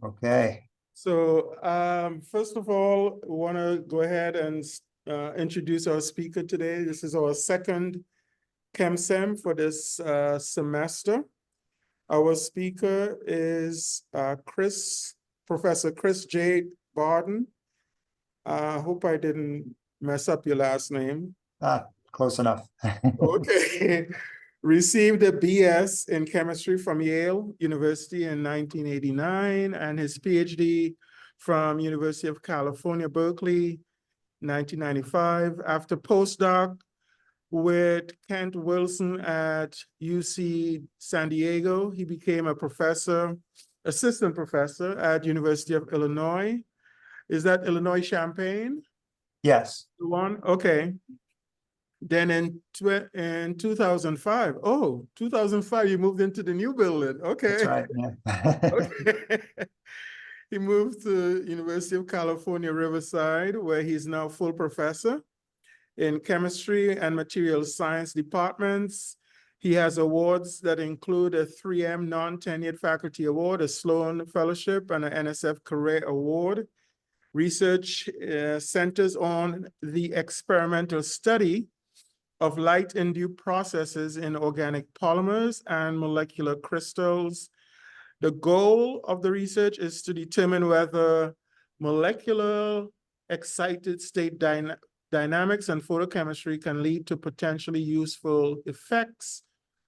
Okay. So first of all, we want to go ahead and introduce our speaker today. This is our second CHEMSEM for this semester. Our speaker is Professor Chris J. Bardeen. I hope I didn't mess up your last name. Close enough. Okay. Received a BS in chemistry from Yale University in 1989 and his PhD from University of California, Berkeley, 1995. After postdoc with Kent Wilson at UC San Diego, he became a assistant professor at University of Illinois. Is that Illinois Champaign? Yes. The one? Okay. Then in 2005, 2005, you moved into the new building. Okay. That's right. Yeah. Okay. He moved to University of California, Riverside, where he's now full professor in chemistry and material science departments. He has awards that include a 3M non-tenured faculty award, a Sloan Fellowship, and an NSF Career Award. Research centers on the experimental study of light-induced processes in organic polymers and molecular crystals. The goal of the research is to determine whether molecular excited state dynamics and photochemistry can lead to potentially useful effects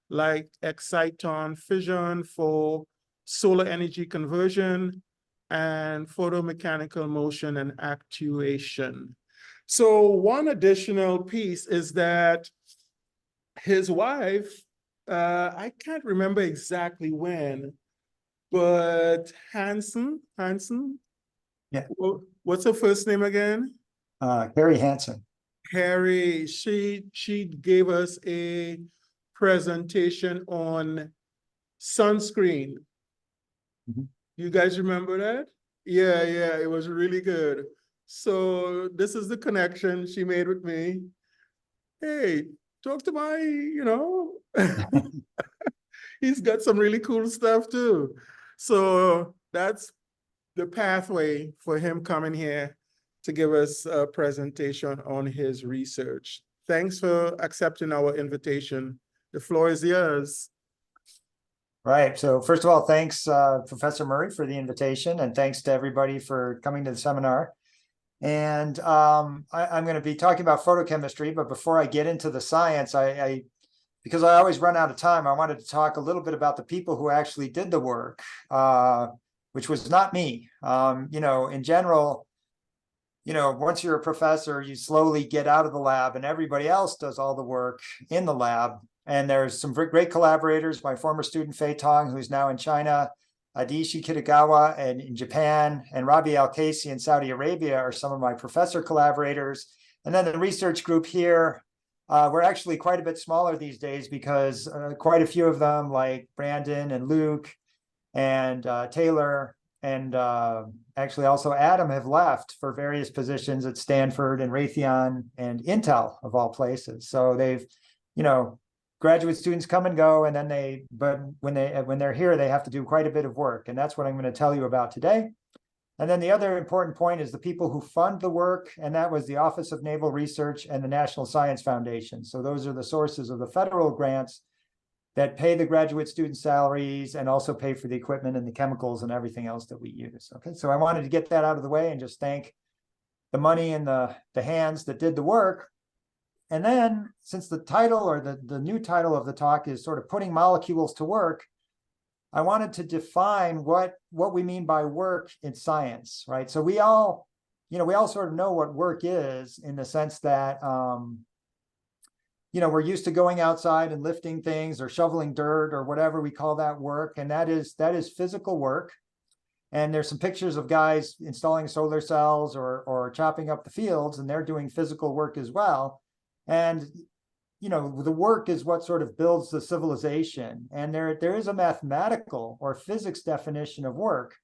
like exciton fission for solar energy conversion and photomechanical motion and actuation. So one additional piece is that his wife, I can't remember exactly when, but Hansen, Yeah. What's her first name again? Harry Hansen. Harry, she gave us a presentation on sunscreen. Mm-hmm. You guys remember that? Yeah, it was really good. So this is the connection she made with me. Hey, talk to my, he's got some really cool stuff too. So that's the pathway for him coming here to give us a presentation on his research. Thanks for accepting our invitation. The floor is yours. Right. So first of all, thanks, Professor Murray, for the invitation, and thanks to everybody for coming to the seminar. And I'm going to be talking about photochemistry, but before I get into the science, because I always run out of time, I wanted to talk a little bit about the people who actually did the work, which was not me. In general, once you're a professor, you slowly get out of the lab and everybody else does all the work in the lab. And there's some great collaborators. My former student, Fei Tong, who's now in China, Adishi Kitagawa in Japan, and Rabi Al-Kasi in Saudi Arabia are some of my professor collaborators. And then the research group here, we're actually quite a bit smaller these days because quite a few of them, like Brandon and Luke and Taylor, and actually also Adam, have left for various positions at Stanford and Raytheon and Intel, of all places. So they've, graduate students come and go, and then but when they're here, they have to do quite a bit of work. And that's what I'm going to tell you about today. And then the other important point is the people who fund the work, and that was the Office of Naval Research and the National Science Foundation. So those are the sources of the federal grants that pay the graduate student salaries and also pay for the equipment and the chemicals and everything else that we use. Okay, so I wanted to get that out of the way and just thank the money and the hands that did the work. And then, since the title, or the new title of the talk, is sort of putting molecules to work, I wanted to define what we mean by work in science, right? So we all sort of know what work is, in the sense that, we're used to going outside and lifting things or shoveling dirt or whatever we call that work. And that is physical work. And there's some pictures of guys installing solar cells or chopping up the fields, and they're doing physical work as well. And, the work is what sort of builds the civilization. And there is a mathematical or physics definition of work,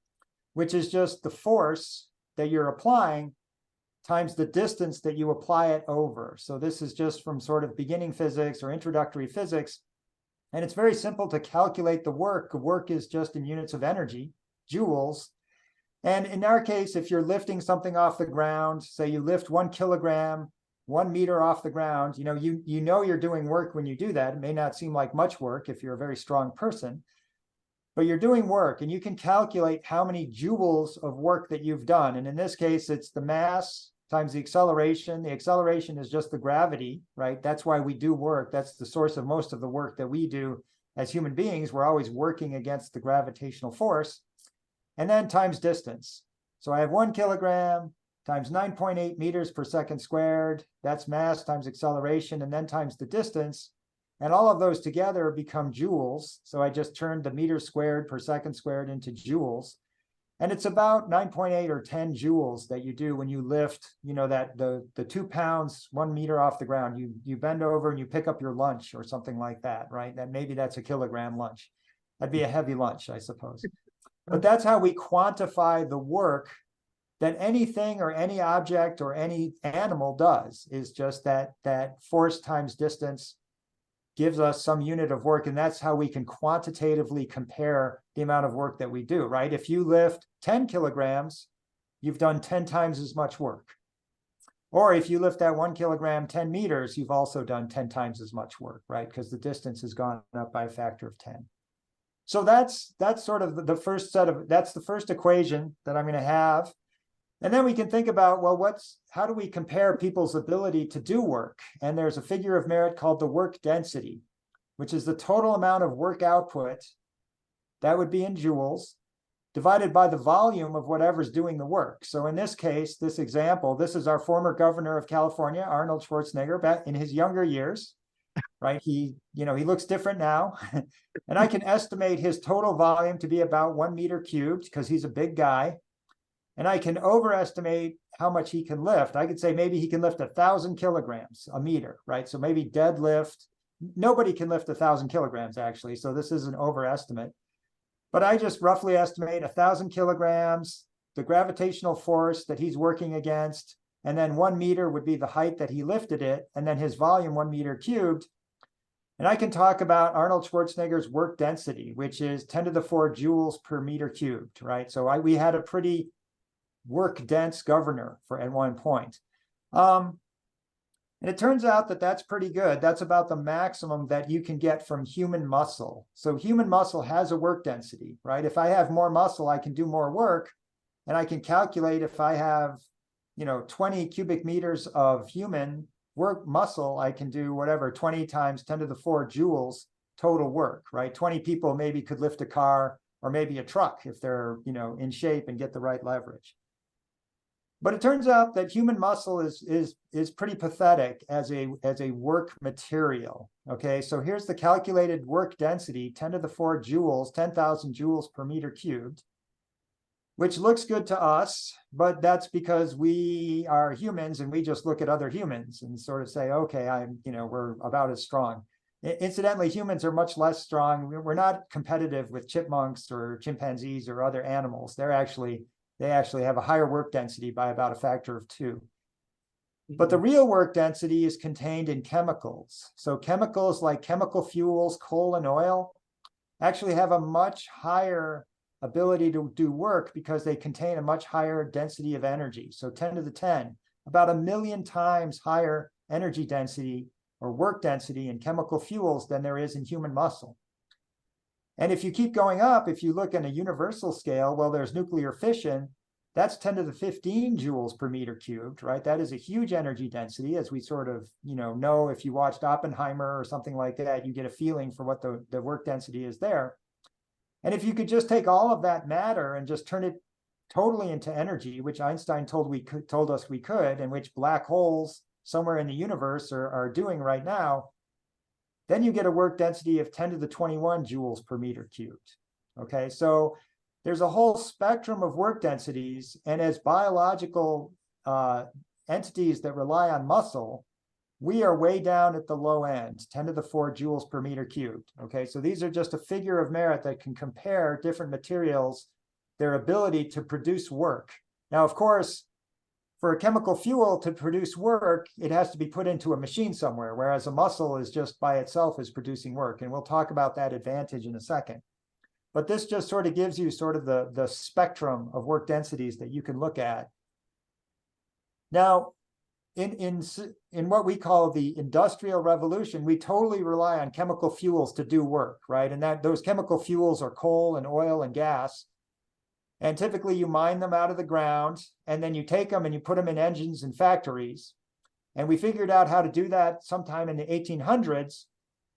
which is just the force that you're applying times the distance that you apply it over. So this is just from sort of beginning physics or introductory physics. And it's very simple to calculate the work. Work is just in units of energy, joules. And in our case, if you're lifting something off the ground, say you lift 1 kilogram, 1 meter off the ground, you know you're doing work when you do that. It may not seem like much work if you're a very strong person, but you're doing work, and you can calculate how many joules of work that you've done. And in this case, it's the mass times the acceleration. The acceleration is just the gravity, right? That's why we do work. That's the source of most of the work that we do as human beings. We're always working against the gravitational force. And then times distance. So I have 1 kilogram times 9.8 meters per second squared. That's mass times acceleration, and then times the distance. And all of those together become joules. So I just turned the meters squared per second squared into joules. And it's about 9.8 or 10 joules that you do when you lift, that the 2 pounds, 1 meter off the ground. You bend over and you pick up your lunch or something like that, right? That maybe that's a kilogram lunch. That'd be a heavy lunch, I suppose. But that's how we quantify the work that anything or any object or any animal does, is just that force times distance gives us some unit of work. And that's how we can quantitatively compare the amount of work that we do, right? If you lift 10 kilograms, you've done 10 times as much work. Or if you lift that 1 kilogram 10 meters, you've also done 10 times as much work, right? Because the distance has gone up by a factor of 10. So that's sort of the first that's the first equation that I'm going to have. And then we can think about, well, how do we compare people's ability to do work? And there's a figure of merit called the work density, which is the total amount of work output, that would be in joules, divided by the volume of whatever's doing the work. So in this case, this example, this is our former governor of California, Arnold Schwarzenegger, back in his younger years. Right? He looks different now. And I can estimate his total volume to be about 1 meter cubed because he's a big guy. And I can overestimate how much he can lift. I could say maybe he can lift 1,000 kilograms a meter, right? So maybe deadlift. Nobody can lift 1,000 kilograms actually. So this is an overestimate. But I just roughly estimate 1,000 kilograms, the gravitational force that he's working against, and then 1 meter would be the height that he lifted it, and then his volume 1 meter cubed. And I can talk about Arnold Schwarzenegger's work density, which is 10 to the 4 joules per meter cubed, right? So we had a pretty work dense governor at one point. And it turns out that that's pretty good. That's about the maximum that you can get from human muscle. So human muscle has a work density, right? If I have more muscle, I can do more work. And I can calculate if I have 20 cubic meters of human work muscle, I can do whatever, 20 times 10 to the 4 joules total work, right? 20 people maybe could lift a car or maybe a truck if they're, in shape and get the right leverage. But it turns out that human muscle is pretty pathetic as a work material. Okay, so here's the calculated work density, 10 to the 4 joules, 10,000 joules per meter cubed, which looks good to us, but that's because we are humans and we just look at other humans and sort of say, okay, we're about as strong. Incidentally, humans are much less strong. We're not competitive with chipmunks or chimpanzees or other animals. They actually have a higher work density by about a factor of 2. But the real work density is contained in chemicals. So chemicals like chemical fuels, coal and oil, actually have a much higher ability to do work because they contain a much higher density of energy. So 10 to the 10, about 1,000,000 times higher energy density or work density in chemical fuels than there is in human muscle. And if you keep going up, if you look at a universal scale, well, there's nuclear fission. That's 10 to the 15 joules per meter cubed, right? That is a huge energy density, as we sort of, know if you watched Oppenheimer or something like that, you get a feeling for what the work density is there. And if you could just take all of that matter and just turn it totally into energy, which Einstein told us we could, and which black holes somewhere in the universe are doing right now, then you get a work density of 10 to the 21 joules per meter cubed. Okay, so there's a whole spectrum of work densities, and as biological entities that rely on muscle, we are way down at the low end, 10 to the 4 joules per meter cubed. Okay, so these are just a figure of merit that can compare different materials, their ability to produce work. Now, of course, for a chemical fuel to produce work, it has to be put into a machine somewhere, whereas a muscle is just by itself is producing work. And we'll talk about that advantage in a second. But this just sort of gives you sort of the spectrum of work densities that you can look at. Now, in what we call the Industrial Revolution, we totally rely on chemical fuels to do work, right? And that those chemical fuels are coal and oil and gas. And typically you mine them out of the ground, and then you take them and you put them in engines and factories. And we figured out how to do that sometime in the 1800s,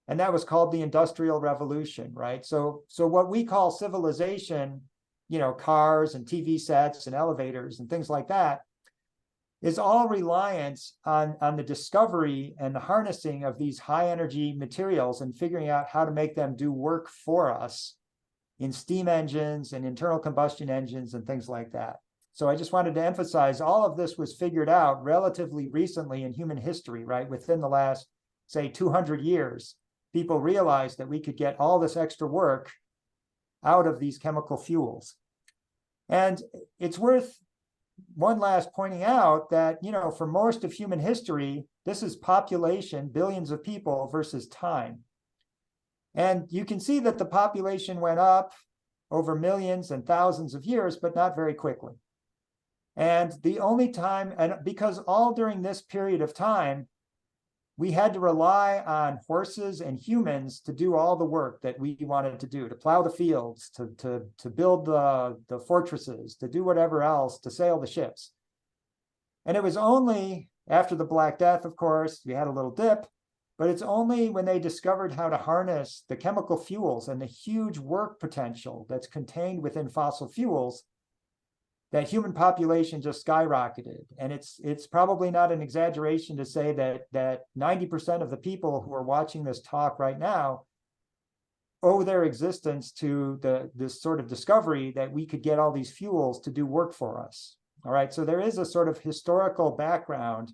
and that was called the Industrial Revolution, right? So what we call civilization, you know, cars and TV sets and elevators and things like that, is all reliant on the discovery and the harnessing of these high energy materials and figuring out how to make them do work for us in steam engines and internal combustion engines and things like that. So I just wanted to emphasize all of this was figured out relatively recently in human history, right? Within the last, say, 200 years, people realized that we could get all this extra work out of these chemical fuels. And it's worth one last pointing out that, you know, for most of human history, this is population, billions of people versus time. And you can see that the population went up over millions and thousands of years, but not very quickly. And the only time, and because all during this period of time, we had to rely on horses and humans to do all the work that we wanted to do, to plow the fields, to build the fortresses, to do whatever else, to sail the ships. And it was only after the Black Death, of course, we had a little dip, but it's only when they discovered how to harness the chemical fuels and the huge work potential that's contained within fossil fuels that human population just skyrocketed. And it's probably not an exaggeration to say that 90% of the people who are watching this talk right now owe their existence to this sort of discovery that we could get all these fuels to do work for us. All right, so there is a sort of historical background,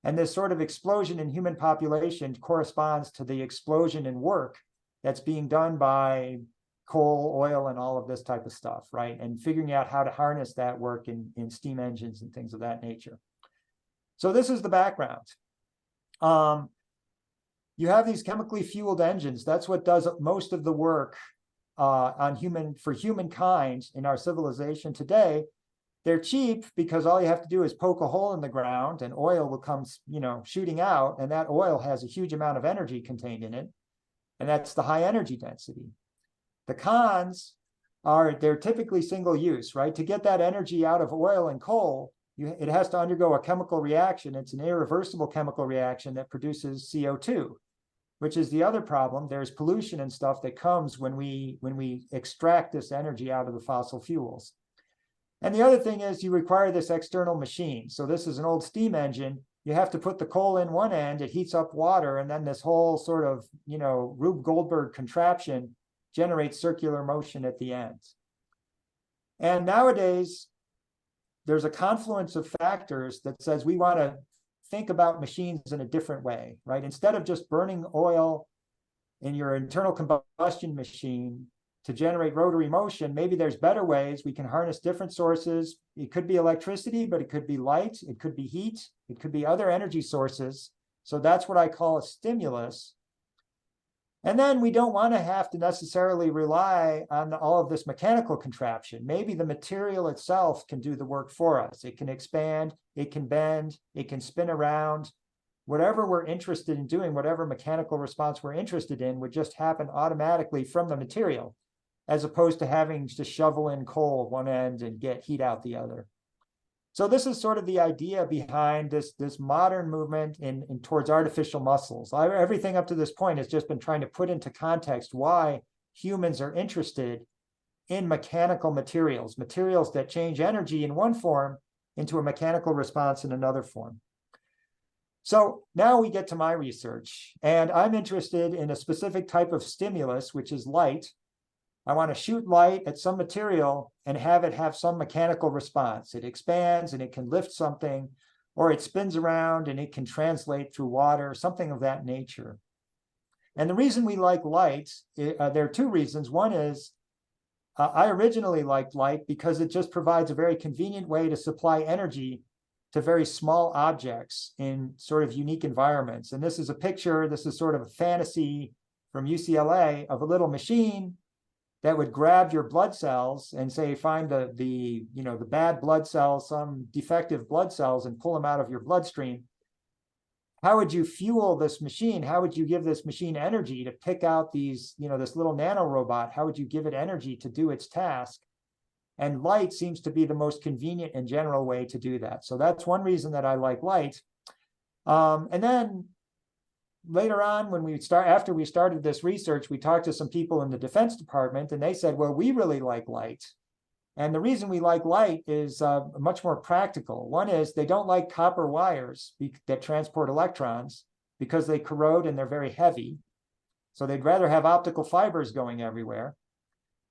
and this sort of explosion in human population corresponds to the explosion in work that's being done by coal, oil, and all of this type of stuff, right? And figuring out how to harness that work in steam engines and things of that nature. So this is the background. You have these chemically fueled engines. That's what does most of the work for humankind in our civilization today. They're cheap because all you have to do is poke a hole in the ground and oil will come, you know, shooting out, and that oil has a huge amount of energy contained in it, and that's the high energy density. The cons are they're typically single use, right? To get that energy out of oil and coal, it has to undergo a chemical reaction. It's an irreversible chemical reaction that produces CO2, which is the other problem. There's pollution and stuff that comes when we extract this energy out of the fossil fuels. And the other thing is you require this external machine. So this is an old steam engine. You have to put the coal in one end, it heats up water, and then this whole sort of, you know, Rube Goldberg contraption generates circular motion at the end. And nowadays, there's a confluence of factors that says we want to think about machines in a different way, right? Instead of just burning oil in your internal combustion machine to generate rotary motion, maybe there's better ways. We can harness different sources. It could be electricity, but it could be light, it could be heat, it could be other energy sources. So that's what I call a stimulus. And then we don't want to have to necessarily rely on all of this mechanical contraption. Maybe the material itself can do the work for us. It can expand, it can bend, it can spin around. Whatever we're interested in doing, whatever mechanical response we're interested in would just happen automatically from the material, as opposed to having to shovel in coal at one end and get heat out the other. So this is sort of the idea behind this modern movement in towards artificial muscles. Everything up to this point has just been trying to put into context why humans are interested in mechanical materials, materials that change energy in one form into a mechanical response in another form. So now we get to my research, and I'm interested in a specific type of stimulus, which is light. I want to shoot light at some material and have it have some mechanical response. It expands and it can lift something, or it spins around and it can translate through water, something of that nature. And the reason we like light, there are two reasons. One is I originally liked light because it just provides a very convenient way to supply energy to very small objects in sort of unique environments. And this is a picture, this is sort of a fantasy from UCLA of a little machine that would grab your blood cells and say, find the bad blood cells, some defective blood cells, and pull them out of your bloodstream. How would you fuel this machine? How would you give this machine energy to pick out these, this little nanorobot? How would you give it energy to do its task? And light seems to be the most convenient and general way to do that. So that's one reason that I like light. And then later on, after we started this research, we talked to some people in the Defense Department, and they said, well, we really like light. And the reason we like light is much more practical. One is they don't like copper wires that transport electrons because they corrode and they're very heavy. So they'd rather have optical fibers going everywhere.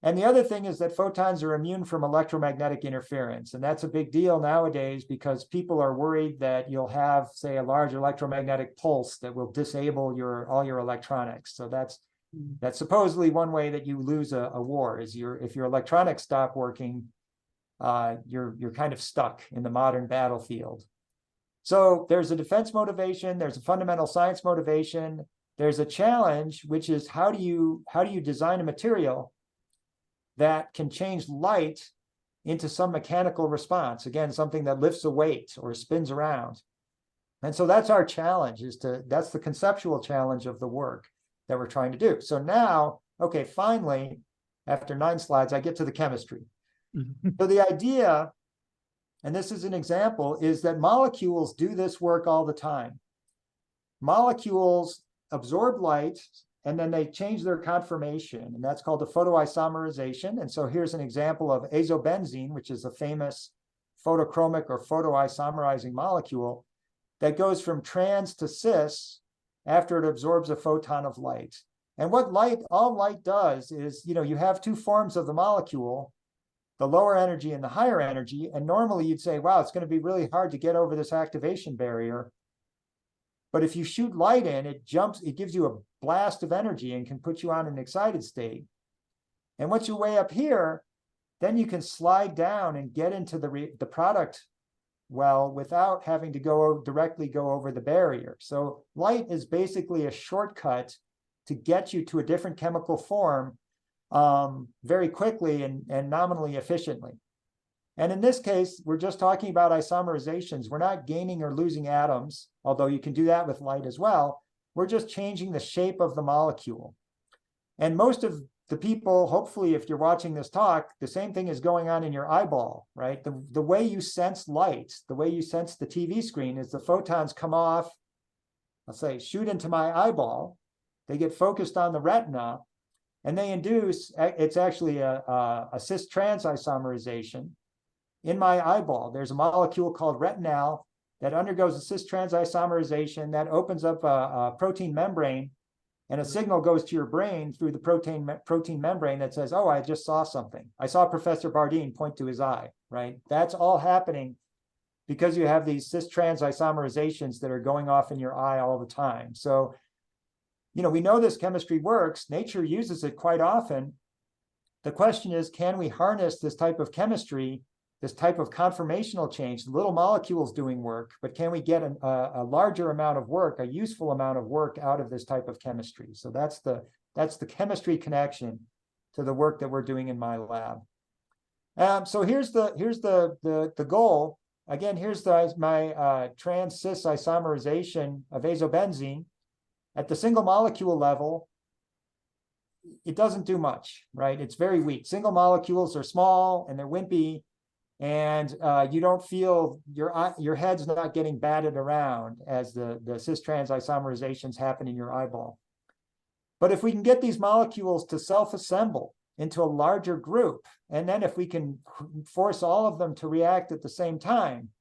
And the other thing is that photons are immune from electromagnetic interference. And that's a big deal nowadays because people are worried that you'll have, say, a large electromagnetic pulse that will disable all your electronics. So that's supposedly one way that you lose a war is if your electronics stop working, you're kind of stuck in the modern battlefield. So there's a defense motivation, there's a fundamental science motivation, there's a challenge, which is how do you design a material that can change light into some mechanical response, again, something that lifts a weight or spins around. And so that's our challenge, that's the conceptual challenge of the work that we're trying to do. So now, okay, finally, after 9 slides, I get to the chemistry. So the idea, and this is an example, is that molecules do this work all the time. Molecules absorb light, and then they change their conformation, and that's called a photoisomerization. And so here's an example of azobenzene, which is a famous photochromic or photoisomerizing molecule that goes from trans to cis after it absorbs a photon of light. And what all light does is, you have 2 forms of the molecule, the lower energy and the higher energy. And normally you'd say, wow, it's going to be really hard to get over this activation barrier. But if you shoot light in, it gives you a blast of energy and can put you on an excited state. And once you're way up here, then you can slide down and get into the product well without having to directly go over the barrier. So light is basically a shortcut to get you to a different chemical form very quickly and nominally efficiently. And in this case, we're just talking about isomerizations. We're not gaining or losing atoms, although you can do that with light as well. We're just changing the shape of the molecule. And most of the people, hopefully, if you're watching this talk, the same thing is going on in your eyeball, right? The way you sense light, the way you sense the TV screen is the photons come off, let's say, shoot into my eyeball. They get focused on the retina, and they induce, it's actually a cis-trans isomerization. In my eyeball, there's a molecule called retinal that undergoes a cis-trans isomerization that opens up a protein membrane, and a signal goes to your brain through the protein membrane that says, oh, I just saw something. I saw Professor Bardeen point to his eye, right? That's all happening because you have these cis-trans isomerizations that are going off in your eye all the time. So, we know this chemistry works. Nature uses it quite often. The question is, can we harness this type of chemistry, this type of conformational change, the little molecules doing work, but can we get a larger amount of work, a useful amount of work out of this type of chemistry? So that's the chemistry connection to the work that we're doing in my lab. So here's the goal. Again, here's my trans-cis isomerization of azobenzene. At the single molecule level, it doesn't do much, right? It's very weak. Single molecules are small and they're wimpy, and you don't feel your head's not getting batted around as the cis-trans isomerizations happen in your eyeball. But if we can get these molecules to self-assemble into a larger group, and then if we can force all of them to react at the same time,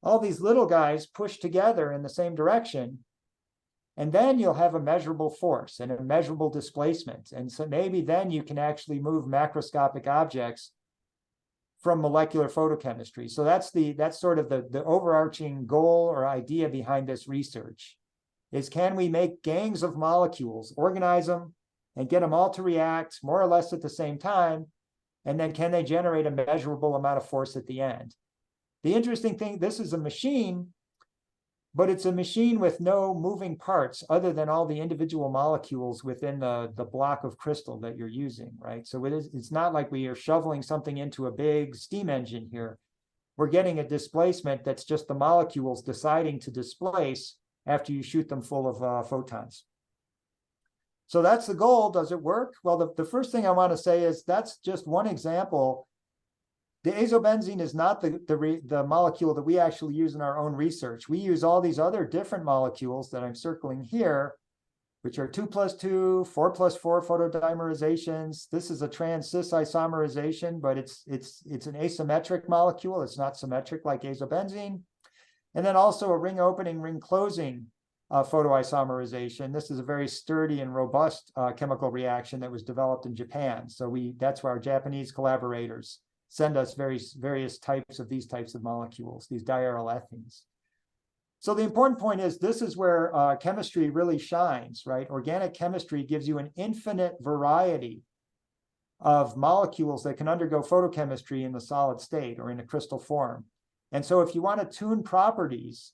all these little guys push together in the same direction, and then you'll have a measurable force and a measurable displacement. And so maybe then you can actually move macroscopic objects from molecular photochemistry. So that's sort of the overarching goal or idea behind this research is, can we make gangs of molecules, organize them and get them all to react more or less at the same time? And then can they generate a measurable amount of force at the end? The interesting thing, this is a machine, but it's a machine with no moving parts other than all the individual molecules within the block of crystal that you're using, right? So it's not like we are shoveling something into a big steam engine here. We're getting a displacement that's just the molecules deciding to displace after you shoot them full of photons. So that's the goal. Does it work? Well, the first thing I want to say is that's just one example. The azobenzene is not the molecule that we actually use in our own research. We use all these other different molecules that I'm circling here, which are 2+2, 4+4 photodimerizations. This is a trans-cis isomerization, but it's an asymmetric molecule. It's not symmetric like azobenzene. And then also a ring opening, ring closing photoisomerization. This is a very sturdy and robust chemical reaction that was developed in Japan. So that's why our Japanese collaborators send us various types of these types of molecules, these diaryl ethenes. So the important point is this is where chemistry really shines, right? Organic chemistry gives you an infinite variety of molecules that can undergo photochemistry in the solid state or in a crystal form. And so if you want to tune properties,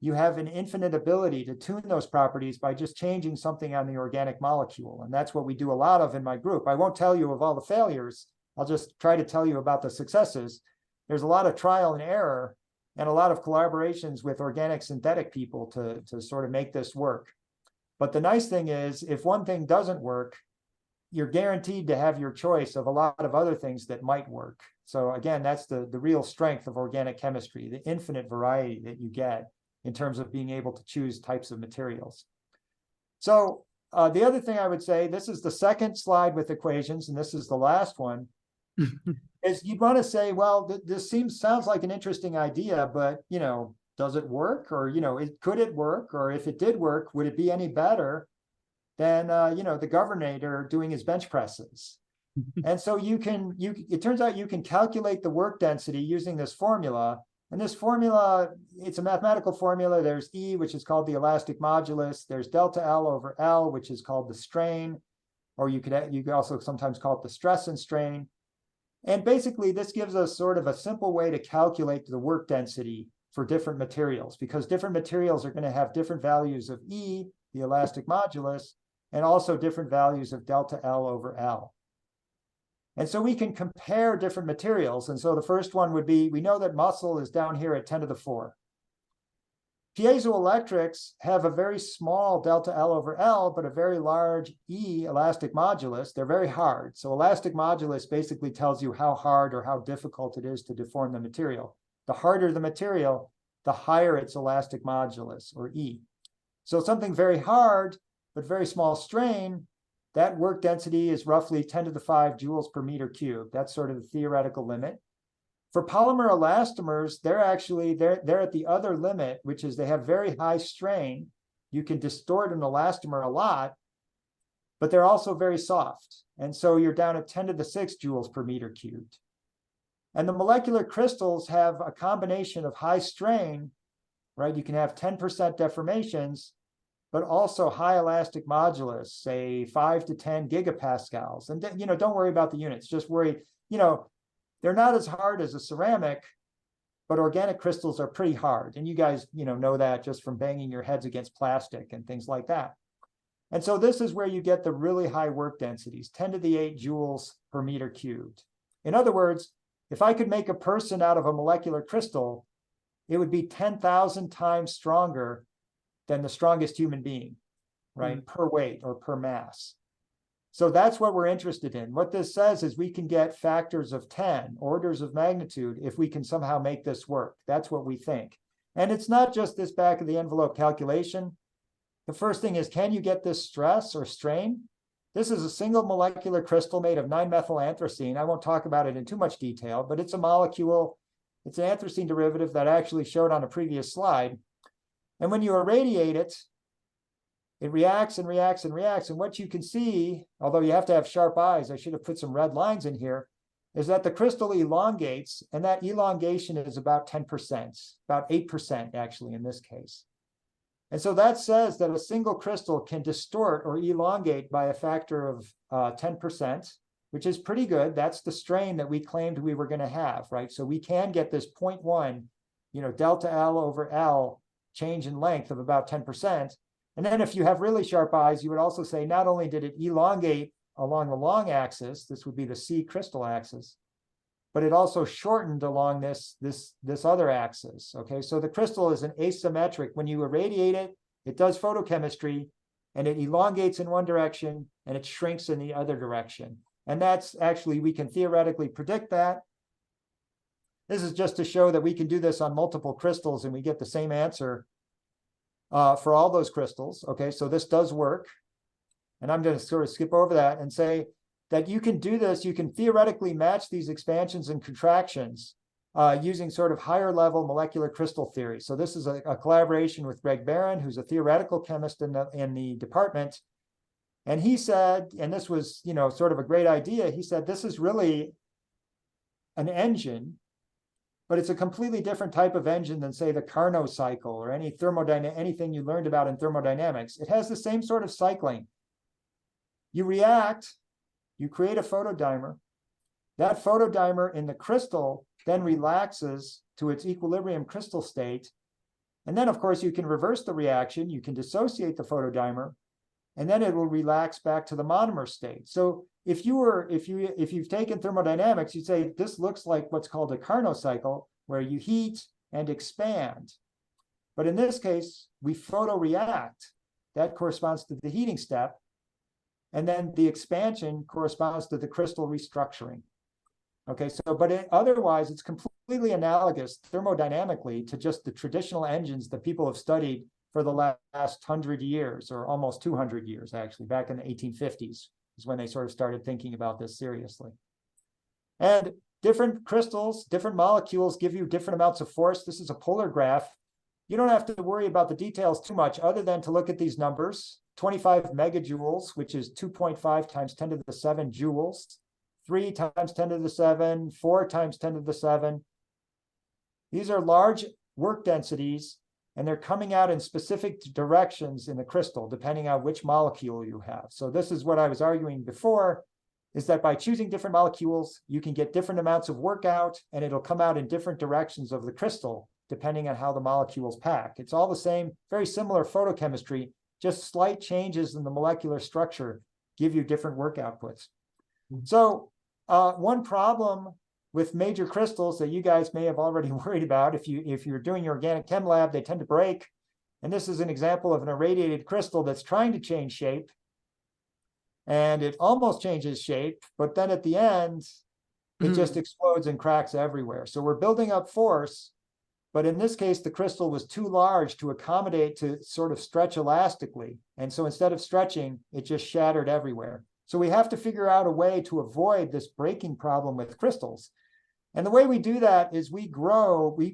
you have an infinite ability to tune those properties by just changing something on the organic molecule. And that's what we do a lot of in my group. I won't tell you of all the failures. I'll just try to tell you about the successes. There's a lot of trial and error and a lot of collaborations with organic synthetic people to sort of make this work. But the nice thing is, if one thing doesn't work, you're guaranteed to have your choice of a lot of other things that might work. So again, that's the real strength of organic chemistry, the infinite variety that you get in terms of being able to choose types of materials. So the other thing I would say, this is the second slide with equations, and this is the last one, is you want to say, well, this sounds like an interesting idea, but, does it work? Or, could it work? Or if it did work, would it be any better than, the governor doing his bench presses? And so it turns out you can calculate the work density using this formula. And this formula, it's a mathematical formula. There's E, which is called the elastic modulus. There's delta L over L, which is called the strain, or you could also sometimes call it the stress and strain. And basically, this gives us sort of a simple way to calculate the work density for different materials, because different materials are going to have different values of E, the elastic modulus, and also different values of delta L over L. And so we can compare different materials. And so the first one would be, we know that muscle is down here at 10 to the 4. Piezoelectrics have a very small delta L over L, but a very large E elastic modulus. They're very hard. So elastic modulus basically tells you how hard or how difficult it is to deform the material. The harder the material, the higher its elastic modulus, or E. So something very hard, but very small strain, that work density is roughly 10 to the 5 joules per meter cubed. That's sort of the theoretical limit. For polymer elastomers, they're at the other limit, which is they have very high strain. You can distort an elastomer a lot, but they're also very soft. And so you're down at 10 to the 6 joules per meter cubed. And the molecular crystals have a combination of high strain, right? You can have 10% deformations, but also high elastic modulus, say 5 to 10 gigapascals. And don't worry about the units, just worry, they're not as hard as a ceramic, but organic crystals are pretty hard. And you guys, know that just from banging your heads against plastic and things like that. And so this is where you get the really high work densities, 10 to the 8 joules per meter cubed. In other words, if I could make a person out of a molecular crystal, it would be 10,000 times stronger than the strongest human being, right? Per weight or per mass. So that's what we're interested in. What this says is we can get factors of 10, orders of magnitude, if we can somehow make this work. That's what we think. And it's not just this back of the envelope calculation. The first thing is, can you get this stress or strain? This is a single molecular crystal made of 9-methyl-anthracene. I won't talk about it in too much detail, but it's a molecule. It's an anthracene derivative that I actually showed on a previous slide. And when you irradiate it, it reacts and reacts and reacts. And what you can see, although you have to have sharp eyes, I should have put some red lines in here, is that the crystal elongates, and that elongation is about 10%, about 8% actually in this case. And so that says that a single crystal can distort or elongate by a factor of 10%, which is pretty good. That's the strain that we claimed we were going to have, right? So we can get this 0.1, delta L over L change in length of about 10%. And then if you have really sharp eyes, you would also say not only did it elongate along the long axis, this would be the C crystal axis, but it also shortened along this other axis. Okay, so the crystal is an asymmetric. When you irradiate it, it does photochemistry, and it elongates in one direction and it shrinks in the other direction. And that's actually, we can theoretically predict that. This is just to show that we can do this on multiple crystals and we get the same answer for all those crystals. Okay, so this does work. And I'm going to sort of skip over that and say that you can do this. You can theoretically match these expansions and contractions using sort of higher level molecular crystal theory. So this is a collaboration with Greg Barron, who's a theoretical chemist in the department. And he said, and this was, you know, sort of a great idea. He said, this is really an engine, but it's a completely different type of engine than, say, the Carnot cycle or anything you learned about in thermodynamics. It has the same sort of cycling. You react, you create a photodimer. That photodimer in the crystal then relaxes to its equilibrium crystal state. And then, of course, you can reverse the reaction. You can dissociate the photodimer, and then it will relax back to the monomer state. So if you've taken thermodynamics, you'd say this looks like what's called a Carnot cycle, where you heat and expand. But in this case, we photoreact. That corresponds to the heating step. And then the expansion corresponds to the crystal restructuring. Okay, so, but otherwise, it's completely analogous thermodynamically to just the traditional engines that people have studied for the last 100 years, or almost 200 years, actually, back in the 1850s is when they sort of started thinking about this seriously. And different crystals, different molecules give you different amounts of force. This is a polar graph. You don't have to worry about the details too much other than to look at these numbers. 25 megajoules, which is 2.5 times 10 to the 7 joules, 3 times 10 to the 7, 4 times 10 to the 7. These are large work densities, and they're coming out in specific directions in the crystal, depending on which molecule you have. So this is what I was arguing before, is that by choosing different molecules, you can get different amounts of work out, and it'll come out in different directions of the crystal, depending on how the molecules pack. It's all the same, very similar photochemistry, just slight changes in the molecular structure give you different work outputs. So one problem with major crystals that you guys may have already worried about, if you're doing your organic chem lab, they tend to break. And this is an example of an irradiated crystal that's trying to change shape. And it almost changes shape, but then at the end, it just explodes and cracks everywhere. So we're building up force. But in this case, the crystal was too large to accommodate to sort of stretch elastically. And so instead of stretching, it just shattered everywhere. So we have to figure out a way to avoid this breaking problem with crystals. And the way we do that is we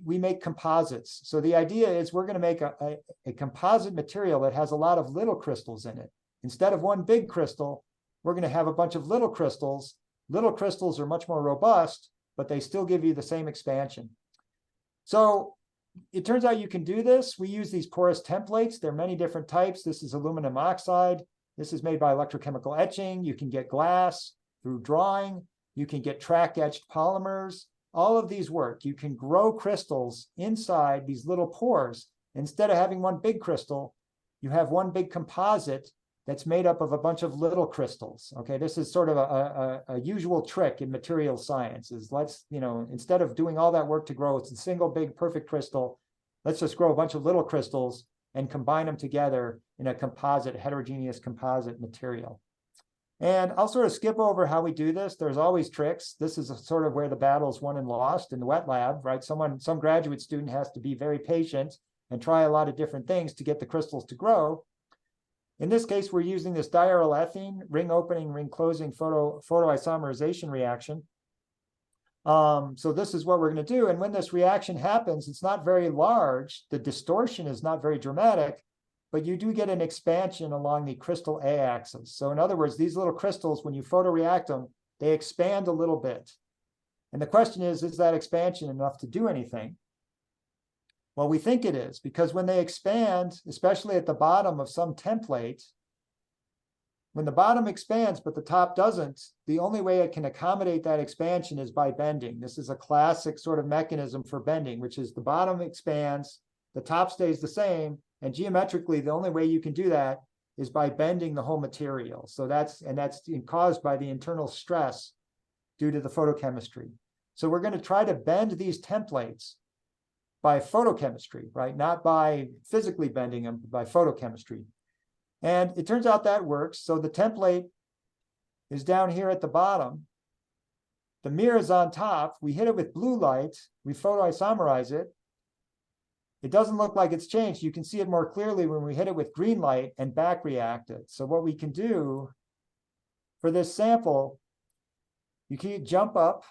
make composites. So the idea is we're going to make a composite material that has a lot of little crystals in it. Instead of one big crystal, we're going to have a bunch of little crystals. Little crystals are much more robust, but they still give you the same expansion. So it turns out you can do this. We use these porous templates. There are many different types. This is aluminum oxide. This is made by electrochemical etching. You can get glass through drawing. You can get track etched polymers. All of these work. You can grow crystals inside these little pores. Instead of having one big crystal, you have one big composite that's made up of a bunch of little crystals. Okay, this is sort of a usual trick in material science is instead of doing all that work to grow it's a single big perfect crystal, let's just grow a bunch of little crystals and combine them together in a composite, heterogeneous composite material. And I'll sort of skip over how we do this. There's always tricks. This is sort of where the battle's won and lost in the wet lab, right? Some graduate student has to be very patient and try a lot of different things to get the crystals to grow. In this case, we're using this diarylethene ring opening, ring closing photoisomerization reaction. So this is what we're going to do. And when this reaction happens, it's not very large. The distortion is not very dramatic, but you do get an expansion along the crystal A axis. So in other words, these little crystals, when you photoreact them, they expand a little bit. And the question is that expansion enough to do anything? Well, we think it is, because when they expand, especially at the bottom of some template, when the bottom expands but the top doesn't, the only way it can accommodate that expansion is by bending. This is a classic sort of mechanism for bending, which is the bottom expands the top stays the same. And geometrically, the only way you can do that is by bending the whole material. So that's caused by the internal stress due to the photochemistry. So we're going to try to bend these templates by photochemistry, right? Not by physically bending them, but by photochemistry. And it turns out that works. So the template is down here at the bottom. The mirror is on top. We hit it with blue light. We photoisomerize it. It doesn't look like it's changed. You can see it more clearly when we hit it with green light and back react it. So what we can do for this sample, you can jump up.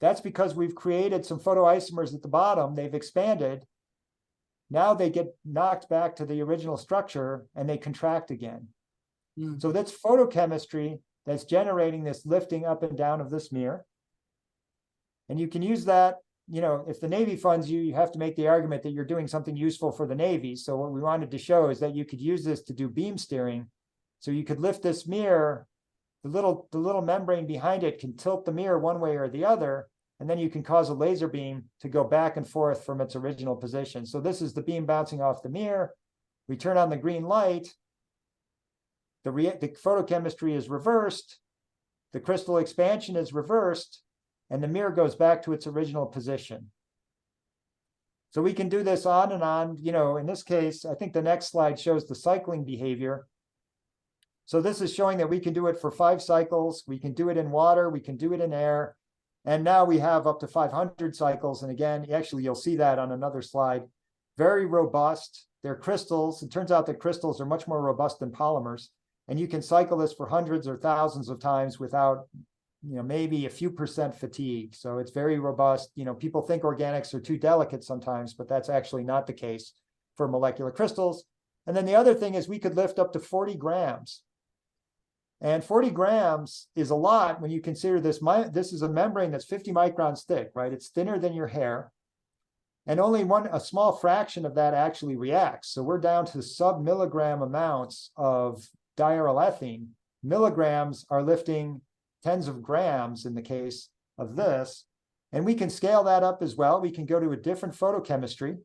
That's because we've created some photoisomers at the bottom. They've expanded. Now they get knocked back to the original structure and they contract again. So that's photochemistry that's generating this lifting up and down of this mirror. And you can use that, you know, if the Navy funds you, you have to make the argument that you're doing something useful for the Navy. So what we wanted to show is that you could use this to do beam steering. So you could lift this mirror, the little membrane behind it can tilt the mirror one way or the other, and then you can cause a laser beam to go back and forth from its original position. So this is the beam bouncing off the mirror. We turn on the green light. The photochemistry is reversed. The crystal expansion is reversed, and the mirror goes back to its original position. So we can do this on and on. You know, in this case, I think the next slide shows the cycling behavior. So this is showing that we can do it for 5 cycles. We can do it in water. We can do it in air. And now we have up to 500 cycles. And again, actually, you'll see that on another slide. Very robust. They're crystals. It turns out that crystals are much more robust than polymers. And you can cycle this for hundreds or thousands of times without, you know, maybe a few % fatigue. So it's very robust. You know, people think organics are too delicate sometimes, but that's actually not the case for molecular crystals. And then the other thing is we could lift up to 40 grams. And 40 grams is a lot when you consider this. This is a membrane that's 50 microns thick, right? It's thinner than your hair. And only a small fraction of that actually reacts. So we're down to sub-milligram amounts of diarylethene. Milligrams are lifting tens of grams in the case of this. And we can scale that up as well. We can go to a different photochemistry.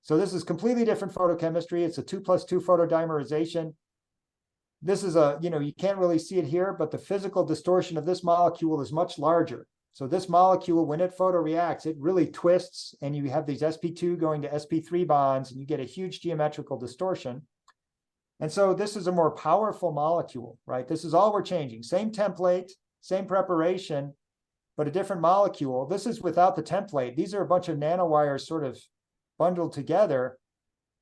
So this is completely different photochemistry. It's a 2+2 photodimerization. This is a, you know, you can't really see it here, but the physical distortion of this molecule is much larger. So this molecule, when it photoreacts, it really twists, and you have these sp2 going to sp3 bonds, and you get a huge geometrical distortion. And so this is a more powerful molecule, right? This is all we're changing. Same template, same preparation, but a different molecule. This is without the template. These are a bunch of nanowires sort of bundled together.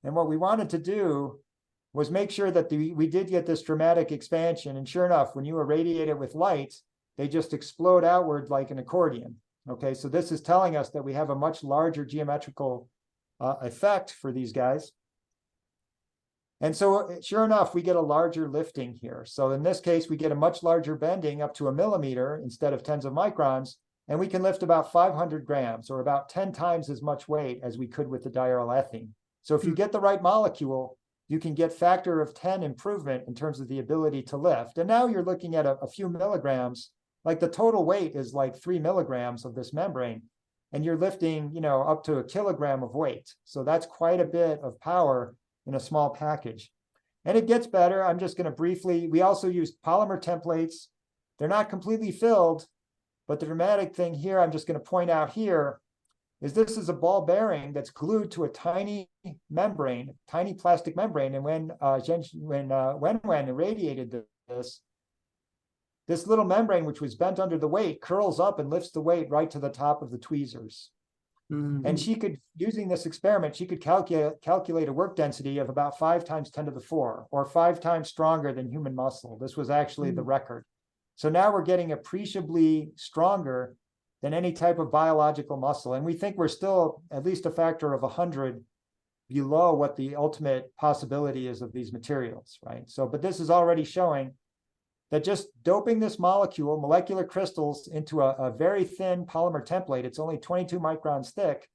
And what we wanted to do was make sure that we did get this dramatic expansion. And sure enough, when you irradiate it with light, they just explode outward like an accordion. Okay, so this is telling us that we have a much larger geometrical effect for these guys. And so sure enough, we get a larger lifting here. So in this case, we get a much larger bending up to 1 millimeter instead of tens of microns. And we can lift about 500 grams, or about 10 times as much weight as we could with the diarylethene. So if you get the right molecule, you can get factor of 10 improvement in terms of the ability to lift. And now you're looking at a few milligrams, like the total weight is like 3 milligrams of this membrane. And you're lifting, you know, up to 1 kilogram of weight. So that's quite a bit of power in a small package. And it gets better. I'm just going to briefly, we also used polymer templates. They're not completely filled, but the dramatic thing here, I'm just going to point out here, is this is a ball bearing that's glued to a tiny membrane, tiny plastic membrane. And when Wen irradiated this little membrane, which was bent under the weight, curls up and lifts the weight right to the top of the tweezers. And she could, using this experiment, she could calculate a work density of about 5 times 10 to the 4, or 5 times stronger than human muscle. This was actually the record. So now we're getting appreciably stronger than any type of biological muscle. And we think we're still at least a factor of 100 below what the ultimate possibility is of these materials, right? So, but this is already showing that just doping this molecule, molecular crystals, into a very thin polymer template, it's only 22 microns thick,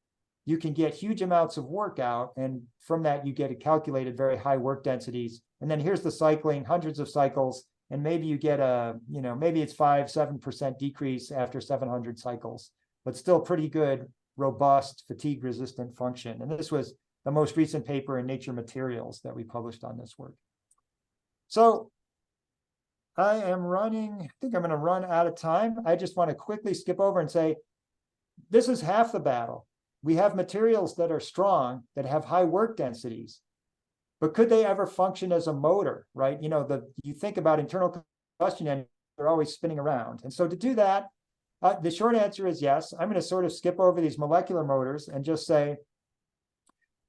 you can get huge amounts of work out. And from that, you get a calculated very high work densities. And then here's the cycling, hundreds of cycles, and maybe you get a, you know, maybe it's 5-7% decrease after 700 cycles, but still pretty good robust, fatigue-resistant function. And this was the most recent paper in Nature Materials that we published on this work. So I am running, I think I'm going to run out of time. I just want to quickly skip over and say, this is half the battle. We have materials that are strong, that have high work densities, but could they ever function as a motor, right? You know, you think about internal combustion engines, they're always spinning around. And so to do that, the short answer is yes. I'm going to sort of skip over these molecular motors and just say,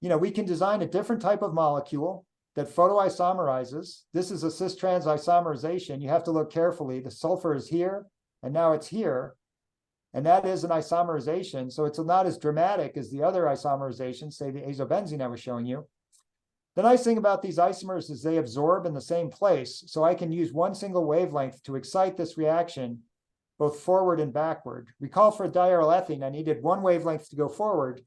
you know, we can design a different type of molecule that photoisomerizes. This is a cis-trans isomerization. You have to look carefully. The sulfur is here, and now it's here. And that is an isomerization. So it's not as dramatic as the other isomerizations, say the azobenzene I was showing you. The nice thing about these isomers is they absorb in the same place. So I can use one single wavelength to excite this reaction, both forward and backward. Recall for diaryl ethene, I needed one wavelength to go forward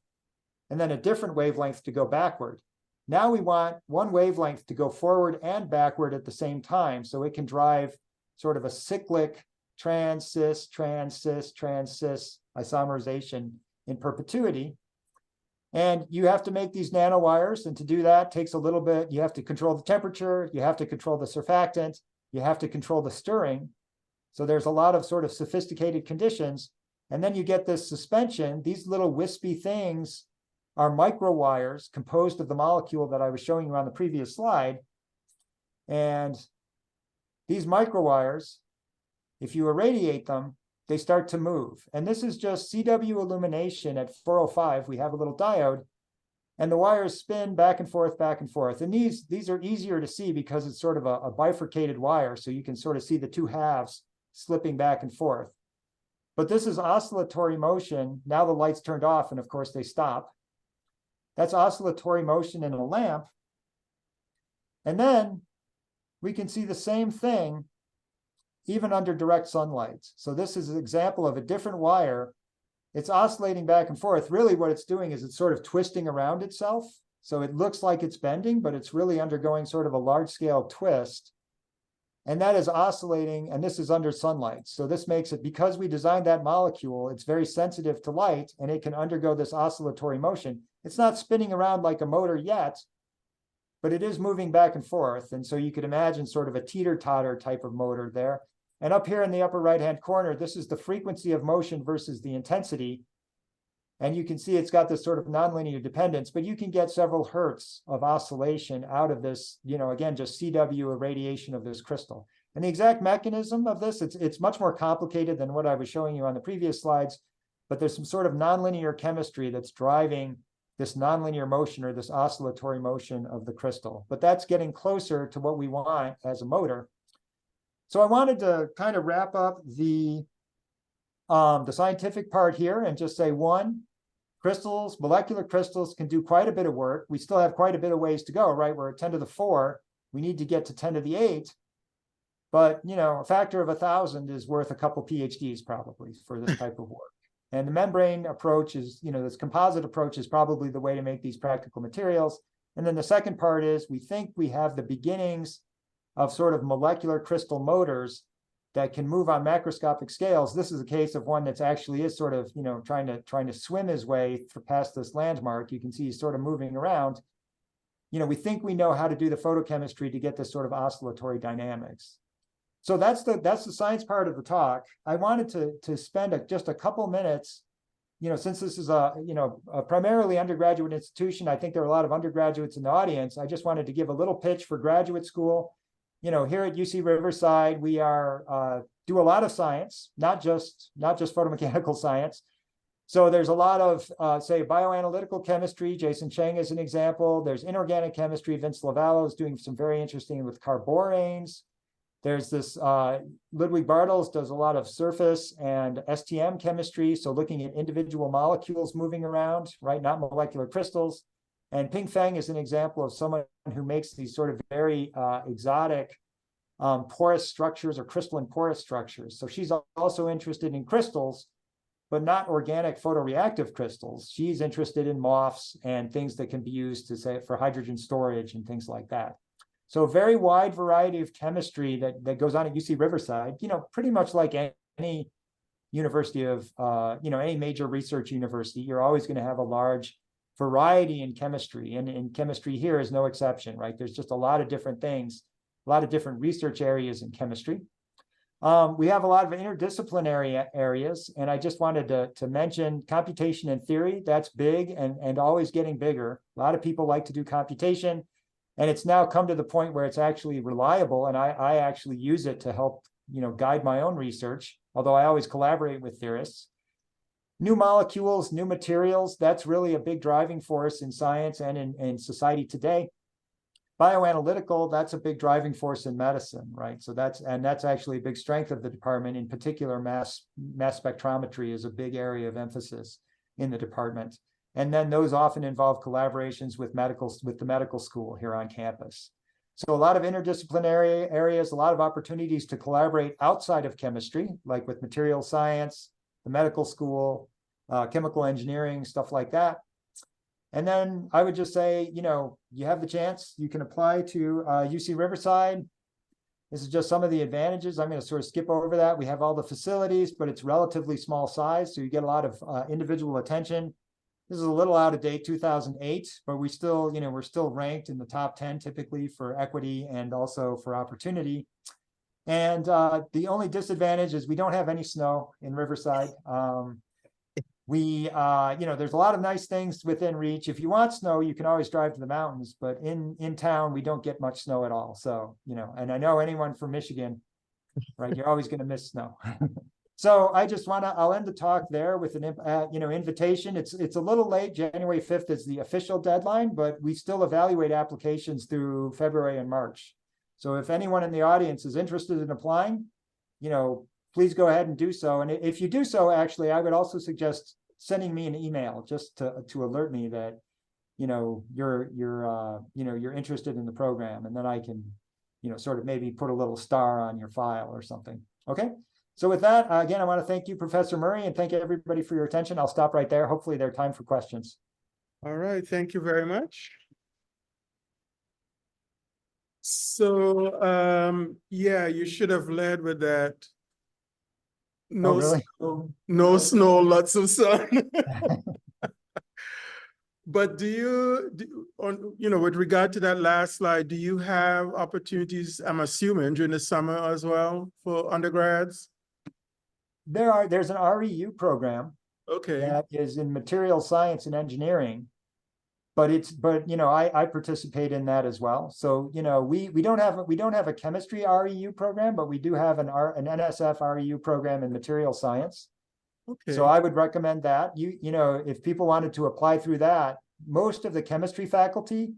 and then a different wavelength to go backward. Now we want one wavelength to go forward and backward at the same time. So it can drive sort of a cyclic trans-cis, trans-cis, trans-cis isomerization in perpetuity. And you have to make these nanowires. And to do that takes a little bit. You have to control the temperature. You have to control the surfactant. You have to control the stirring. So there's a lot of sort of sophisticated conditions. And then you get this suspension. These little wispy things are microwires composed of the molecule that I was showing you on the previous slide. And these microwires, if you irradiate them, they start to move. And this is just CW illumination at 405. We have a little diode, and the wires spin back and forth, back and forth. And these are easier to see because it's sort of a bifurcated wire, so you can sort of see the two halves slipping back and forth. But this is oscillatory motion. Now the light's turned off, and of course they stop. That's oscillatory motion in a lamp. And then we can see the same thing even under direct sunlight. So this is an example of a different wire. It's oscillating back and forth. Really what it's doing is it's sort of twisting around itself. So it looks like it's bending, but it's really undergoing sort of a large-scale twist. And that is oscillating, and this is under sunlight. So this makes it, because we designed that molecule, it's very sensitive to light, and it can undergo this oscillatory motion. It's not spinning around like a motor yet, but it is moving back and forth. And so you could imagine sort of a teeter-totter type of motor there. And up here in the upper right-hand corner, this is the frequency of motion versus the intensity. And you can see it's got this sort of nonlinear dependence, but you can get several hertz of oscillation out of this, you know, again, just CW irradiation of this crystal. And the exact mechanism of this, it's much more complicated than what I was showing you on the previous slides, but there's some sort of nonlinear chemistry that's driving this nonlinear motion or this oscillatory motion of the crystal. But that's getting closer to what we want as a motor. So I wanted to kind of wrap up the scientific part here and just say, one, crystals, molecular crystals can do quite a bit of work. We still have quite a bit of ways to go, right? We're at 10 to the 4. We need to get to 10 to the 8. But, you know, a factor of 1,000 is worth a couple PhDs probably for this type of work. And the membrane approach is, you know, this composite approach is probably the way to make these practical materials. And then the second part is we think we have the beginnings of sort of molecular crystal motors that can move on macroscopic scales. This is a case of one that's actually is sort of, you know, trying to swim his way past this landmark. You can see he's sort of moving around. You know, we think we know how to do the photochemistry to get this sort of oscillatory dynamics. So that's the science part of the talk. I wanted to spend just a couple minutes, you know, since this is a primarily undergraduate institution. I think there are a lot of undergraduates in the audience. I just wanted to give a little pitch for graduate school. You know, here at UC Riverside, we are do a lot of science, not just photomechanical science. So there's a lot of, say, bioanalytical chemistry. Jason Cheng is an example. There's inorganic chemistry. Vince Lavallo is doing some very interesting with carboranes. There's this, Ludwig Bartels does a lot of surface and STM chemistry. So looking at individual molecules moving around, right? Not molecular crystals. And Ping Feng is an example of someone who makes these sort of very exotic porous structures or crystalline porous structures. So she's also interested in crystals, but not organic photoreactive crystals. She's interested in MOFs and things that can be used to say for hydrogen storage and things like that. So a very wide variety of chemistry that goes on at UC Riverside, you know, pretty much like any university of, any major research university, you're always going to have a large variety in chemistry, and in chemistry here is no exception, right? There's just a lot of different things, a lot of different research areas in chemistry. We have a lot of interdisciplinary areas, and I just wanted to mention computation and theory. That's big and always getting bigger. A lot of people like to do computation, and it's now come to the point where it's actually reliable, and I actually use it to help, guide my own research, although I always collaborate with theorists. New molecules, new materials, that's really a big driving force in science and in society today. Bioanalytical, that's a big driving force in medicine, right? So that's actually a big strength of the department. In particular, mass spectrometry is a big area of emphasis in the department. And then those often involve collaborations with the medical school here on campus. So a lot of interdisciplinary areas, a lot of opportunities to collaborate outside of chemistry, like with material science, the medical school, chemical engineering, stuff like that. And then I would just say, you have the chance, you can apply to UC Riverside. This is just some of the advantages. I'm going to sort of skip over that. We have all the facilities, but it's relatively small size, so you get a lot of individual attention. This is a little out of date, 2008, but we still, we're still ranked in the top 10 typically for equity and also for opportunity. And the only disadvantage is we don't have any snow in Riverside. There's a lot of nice things within reach. If you want snow, you can always drive to the mountains, but in town, we don't get much snow at all. So, and I know anyone from Michigan, right, you're always going to miss snow. So I just I'll end the talk there with an, invitation. It's a little late. January 5th is the official deadline, but we still evaluate applications through February and March. So if anyone in the audience is interested in applying, please go ahead and do so. And if you do so, actually, I would also suggest sending me an email just to alert me that, you're interested in the program, and then I can, sort of maybe put a little star on your file or something. Okay. So with that, again, I want to thank you, Professor Murray, and thank everybody for your attention. I'll stop right there. Hopefully there's time for questions. All right. Thank you very much. So, yeah, you should have led with that. No, really? No snow, lots of sun. But with regard to that last slide, do you have opportunities, I'm assuming, during the summer as well for undergrads? There's an REU program. Okay. That is in material science and engineering. But I participate in that as well. So, we don't have a chemistry REU program, but we do have an NSF REU program in material science. Okay. So I would recommend that. If people wanted to apply through that, most of the chemistry faculty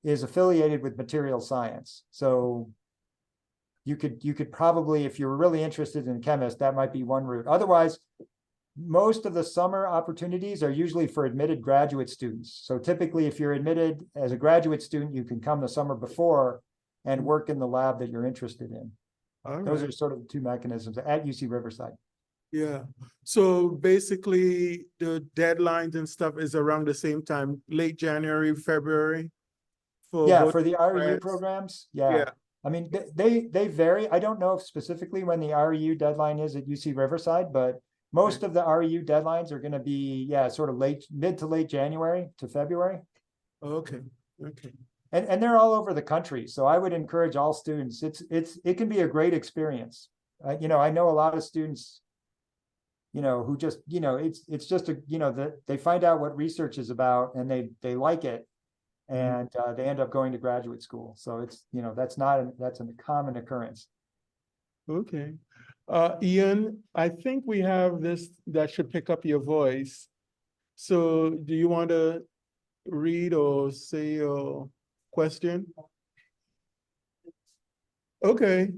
is affiliated with material science. So you could probably, if you're really interested in chemist, that might be one route. Otherwise, most of the summer opportunities are usually for admitted graduate students. So typically, if you're admitted as a graduate student, you can come the summer before and work in the lab that you're interested in. Those are sort of the two mechanisms at UC Riverside. Yeah. So basically, the deadlines and stuff is around the same time, late January, February. For the REU programs. Yeah. I mean, they vary. I don't know specifically when the REU deadline is at UC Riverside, but most of the REU deadlines are going to be, sort of mid to late January to February. Okay. And they're all over the country. So I would encourage all students. It can be a great experience. I know a lot of students, who just, it's just that they find out what research is about and they like it, and they end up going to graduate school. So it's, that's a common occurrence. Okay. Ian, I think we have this that should pick up your voice. So do you want to read or say your question? Okay.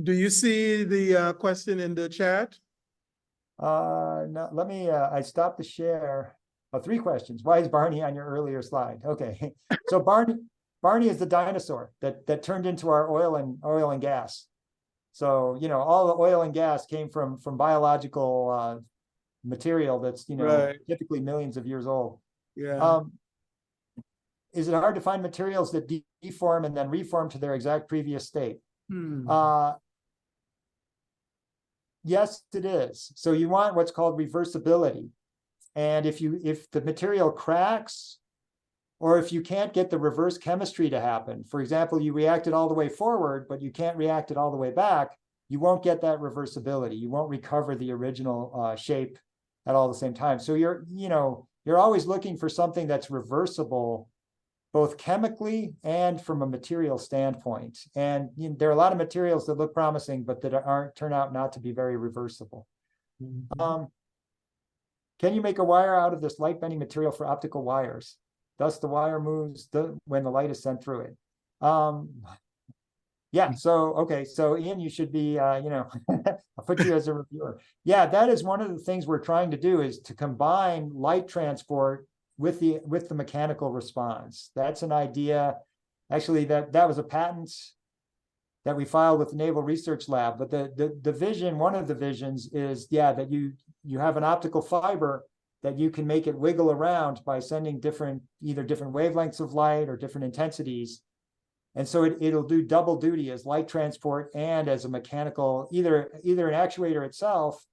Do you see the question in the chat? No, let me, I stopped the share. 3 questions. Why is Barney on your earlier slide? Okay. So Barney is the dinosaur that turned into our oil and gas. So, all the oil and gas came from biological material that's, typically millions of years old. Yeah. Is it hard to find materials that deform and then reform to their exact previous state? Yes, it is. So you want what's called reversibility. And if the material cracks, or if you can't get the reverse chemistry to happen, for example, you react it all the way forward, but you can't react it all the way back, you won't get that reversibility. You won't recover the original shape at all the same time. So you're always looking for something that's reversible, both chemically and from a material standpoint. And there are a lot of materials that look promising, but that turn out not to be very reversible. Can you make a wire out of this light bending material for optical wires? Thus the wire moves when the light is sent through it. Yeah, so, okay, so Ian, you should be, I'll put you as a reviewer. Yeah, that is one of the things we're trying to do, is to combine light transport with the mechanical response. That's an idea. Actually, that was a patent that we filed with the Naval Research Lab. But the vision, one of the visions is, yeah, that you have an optical fiber that you can make it wiggle around by sending either different wavelengths of light or different intensities. And so it'll do double duty as light transport and as a mechanical, either an actuator itself,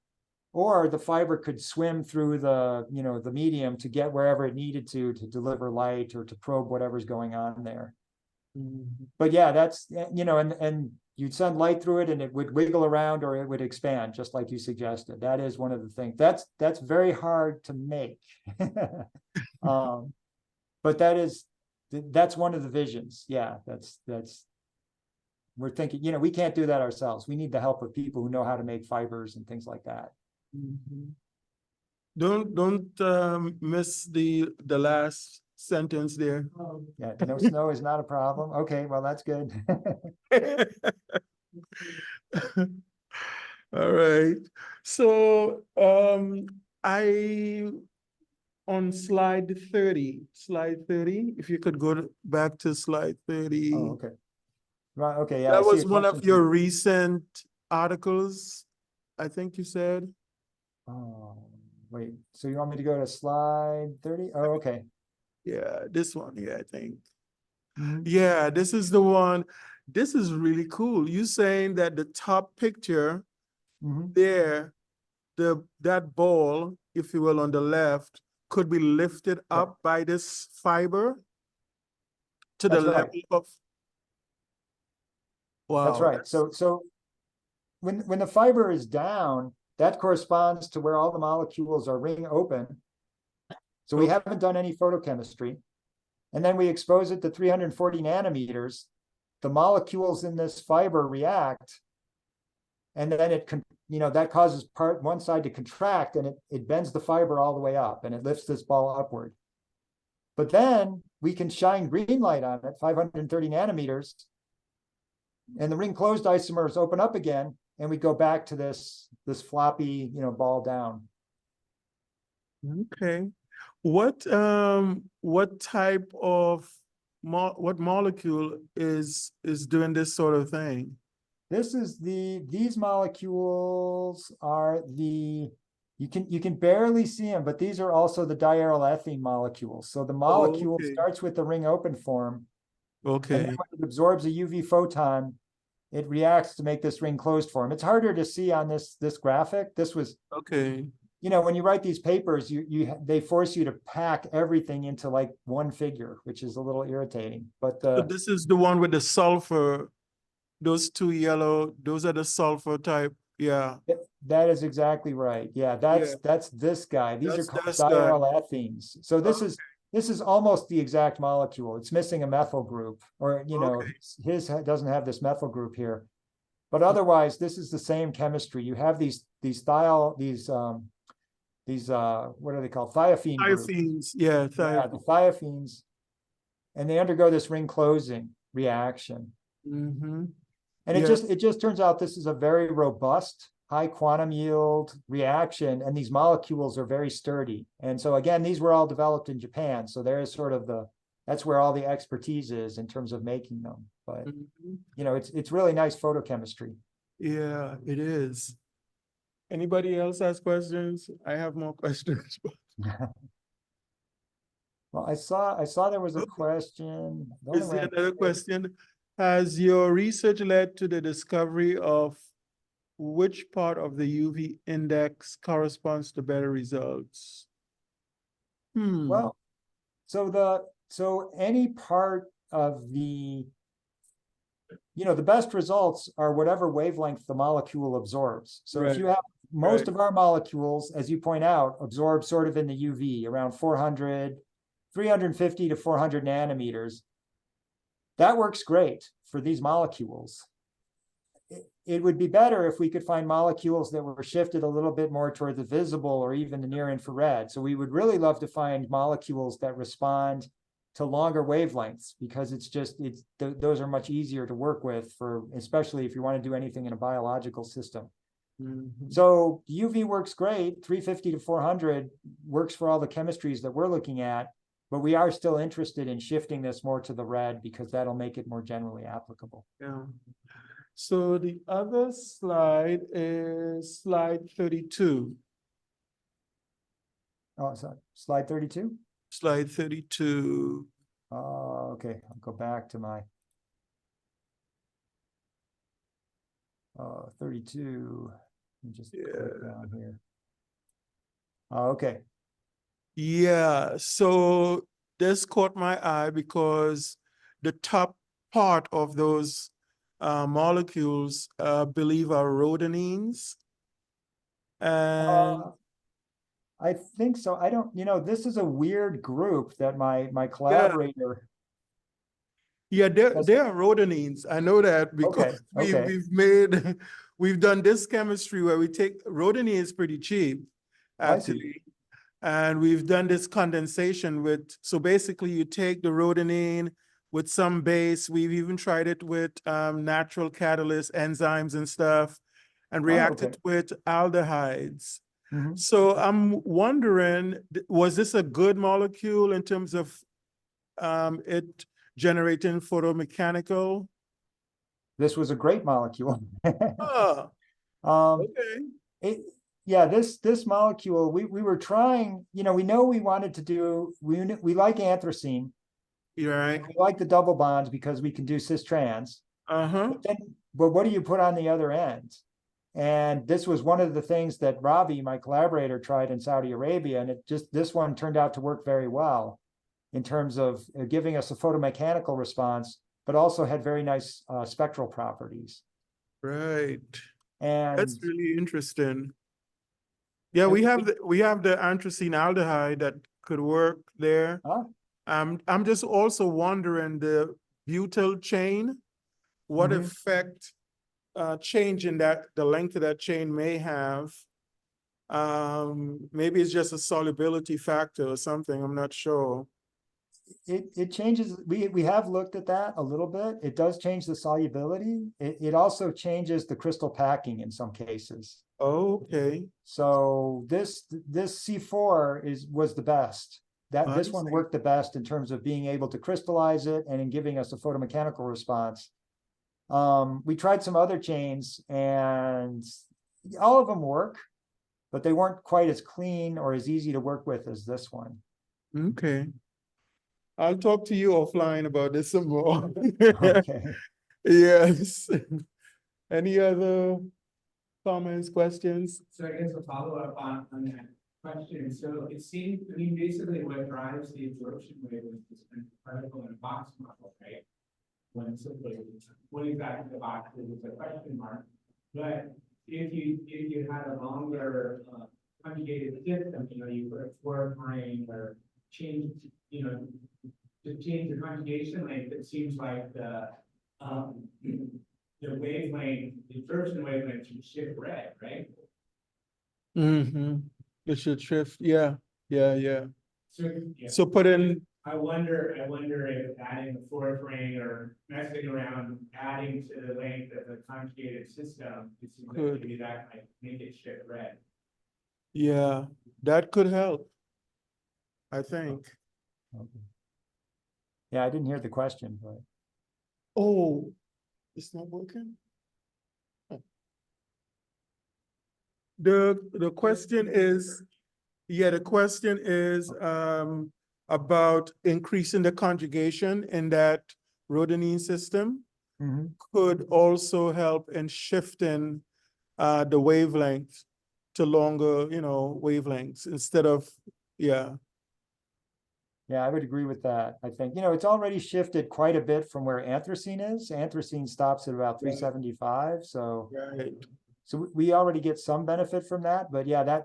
or the fiber could swim through the medium to get wherever it needed to deliver light or to probe whatever's going on there. But yeah, that's, and you'd send light through it and it would wiggle around or it would expand, just like you suggested. That is one of the things that's very hard to make. But that's one of the visions. Yeah, that's we're thinking, we can't do that ourselves. We need the help of people who know how to make fibers and things like that. Don't miss the last sentence there. Yeah, no snow is not a problem. Okay, well, that's good. All right. So on slide 30, if you could go back to slide 30. Oh, okay. Right, okay, yeah. That was one of your recent articles, I think you said. Oh, wait, so you want me to go to slide 30? Oh, okay. Yeah, this one here, I think. Yeah, this is the one. This is really cool. You saying that the top picture there, that ball, if you will, on the left, could be lifted up by this fiber to the level of. Wow. That's right. So when the fiber is down, that corresponds to where all the molecules are ring open. So we haven't done any photochemistry. And then we expose it to 340 nanometers. The molecules in this fiber react. And then that causes one side to contract, and it bends the fiber all the way up and it lifts this ball upward. But then we can shine green light on it, 530 nanometers, and the ring closed isomers open up again, and we go back to this floppy, ball down. Okay. What type of what molecule is doing this sort of thing? These molecules are you can barely see them, but these are also the diaryl ethene molecules. So the molecule starts with the ring open form. Okay. And then when it absorbs a UV photon, it reacts to make this ring closed form. It's harder to see on this graphic. This was when you write these papers, they force you to pack everything into like one figure, which is a little irritating. But so this is the one with the sulfur. Those two yellow, those are the sulfur type. Yeah. That is exactly right. Yeah, that's this guy. These are called diaryl ethenes. So this is almost the exact molecule. It's missing a methyl group, or his doesn't have this methyl group here. But otherwise, this is the same chemistry. You have these what are they called? Thiophene groups. Thiophene, yeah, the thiophenes, and they undergo this ring closing reaction. And it just turns out this is a very robust, high quantum yield reaction, and these molecules are very sturdy. And so again, these were all developed in Japan. So there is sort of that's where all the expertise is in terms of making them. But it's really nice photochemistry. Yeah, it is. Anybody else has questions? I have more questions. Well, I saw there was a question. Is there another question? Has your research led to the discovery of which part of the UV index corresponds to better results? Well, so any part of the, the best results are whatever wavelength the molecule absorbs. So if Right, you have most right. of our molecules, as you point out, absorb sort of in the UV around 350 to 400 nanometers. That works great for these molecules. It would be better if we could find molecules that were shifted a little bit more toward the visible or even the near infrared. So we would really love to find molecules that respond to longer wavelengths, because those are much easier to work with, for especially if you want to do anything in a biological system. Mhm. So UV works great. 350 to 400 works for all the chemistries that we're looking at, but we are still interested in shifting this more to the red, because that'll make it more generally applicable. Yeah. So the other slide is slide 32. Oh, sorry, slide 32. Slide 32. Okay, I'll go back to my 32. Let me just click down here. Okay. Yeah, so this caught my eye because the top part of those molecules, believe are rhodonines. And I think so. I don't, this is a weird group that my yeah, collaborator. yeah, Does. they are rhodonines. I know that because Okay. we've done this chemistry where we take rhodonine is pretty cheap, I see. actually. And we've done this condensation with, so basically you take the rhodonine with some base. We've even tried it with natural catalyst enzymes and stuff, and Oh, reacted okay. with aldehydes. Mhm. So I'm wondering, was this a good molecule in terms of it generating photomechanical? This was a great molecule. Oh, Um, okay. it, yeah, this molecule, we were trying, we know we wanted to do, we like anthracene. You're right. We like the double bonds because we can do cis trans. Uh-huh. But what do you put on the other end? And this was one of the things that Ravi, my collaborator, tried in Saudi Arabia, and this one turned out to work very well in terms of giving us a photomechanical response, but also had very nice spectral properties. Right. And That's really interesting. Yeah, we have the anthracene aldehyde that could work there. I'm just also wondering the butyl chain, what effect change in the length of that chain may have. Maybe it's just a solubility factor or something, I'm not sure. it changes. We have looked at that a little bit. It does change the solubility. It also changes the crystal packing in some cases. Okay. So this C4 was the best. This one worked the best in terms of being able to crystallize it and in giving us a photomechanical response. We tried some other chains and all of them work, but they weren't quite as clean or as easy to work with as this one. Okay. I'll talk to you offline about this some more. Okay. Yes. Any other comments, questions? So I guess a follow-up on that question. So it seems, I mean, basically what drives the absorption rate is particle in a box model, right? When simply, what exactly the box is a question mark. But if you had a longer conjugated system, you put a fourth ring or change, to change the conjugation length, it seems like the wavelength, the absorption wavelength should shift red, right? Mm-hmm. It should shift. Yeah. So, yeah. So put in. I wonder if adding a fourth ring or messing around, adding to the length of the conjugated system, it seems like maybe that might make it shift red. Yeah, that could help, I think. Okay. Yeah, I didn't hear the question, but. Oh, it's not working? The question is, the question is about increasing the conjugation in that rhodonine system could also help in shifting the wavelength to longer, wavelengths instead of, yeah. Yeah, I would agree with that. I think, it's already shifted quite a bit from where anthracene is. Anthracene stops at about 375, so. Right. So we already get some benefit from that, but yeah,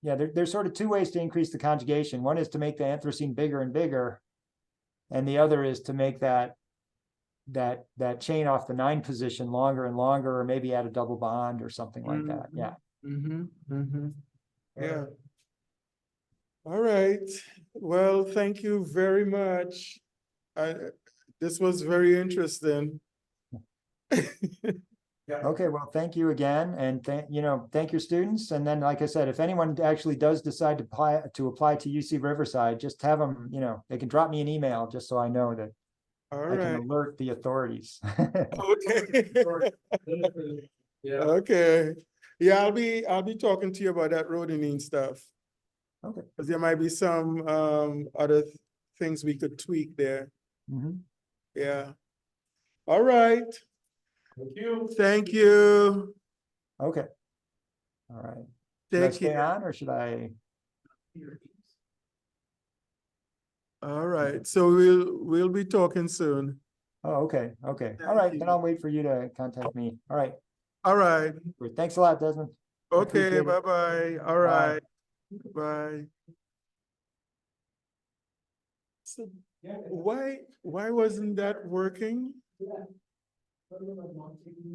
there's sort of two ways to increase the conjugation. One is to make the anthracene bigger and bigger, and the other is to make that chain off the 9 position longer and longer, or maybe add a double bond or something like that. Yeah. Yeah. All right. Well, thank you very much. This was very interesting. Okay, well, thank you again, and thank your students. And then, like I said, if anyone actually does decide to apply to UC Riverside, just have them, they can drop me an email just so I know that All I can right. alert the authorities. Okay. Okay. Yeah, I'll be talking to you about that rhodonine stuff. Okay. Because there might be some other things we could tweak there. Mhm. Yeah. All right. Thank you. Thank you. Okay. All right. Should I Take stay care. on or should I? All right. So we'll be talking soon. Oh, okay. Okay. All Thank right. you. Then I'll wait for you to contact me. All right. All right. Great. Thanks a lot, Desmond. I Okay. appreciate it. Bye-bye. All Bye. right. Bye. So why wasn't that working?